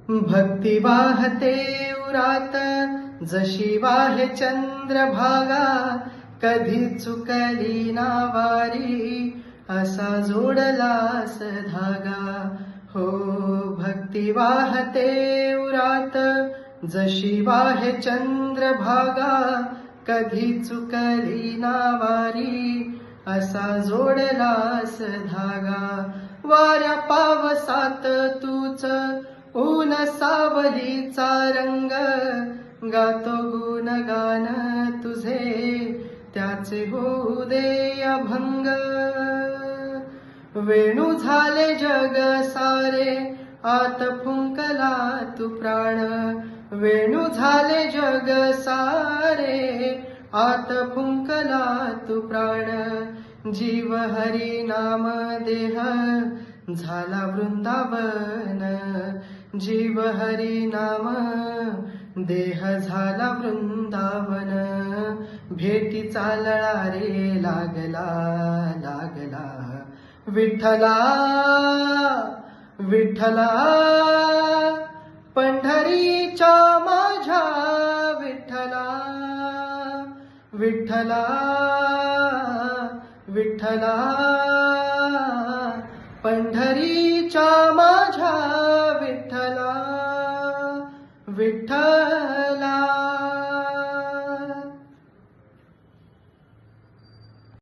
भक्ती वाहते उरात जशी वाहे चंद्रभागा, कधी चुकली ना वारी असा जोडलास धागा. हो भक्ती वाहते उरात जशी वाहे चंद्रभागा, कधी चुकली ना वारी असा जोडलास धागा. वाऱ्या पावसात तूच ऊन सावलीचा रंग, गातो गुणगान तुझे त्याचे होऊ दे अभंग. वेणू झाले जग सारे आत फुंकला तू प्राण, वेणू झाले जग सारे आत फुंकला तू प्राण. जीव हरी नाम देह झाला वृंदावन, जीव हरी नाम देह झाला वृंदावन. भेटीचा लळा रे लागला लागला, विठ्ठला विठ्ठला पंढरीच्या माझ्या विठ्ठला. विठ्ठला विठ्ठला पंढरीच्या माझ्या विठ्ठला. विठ्ठला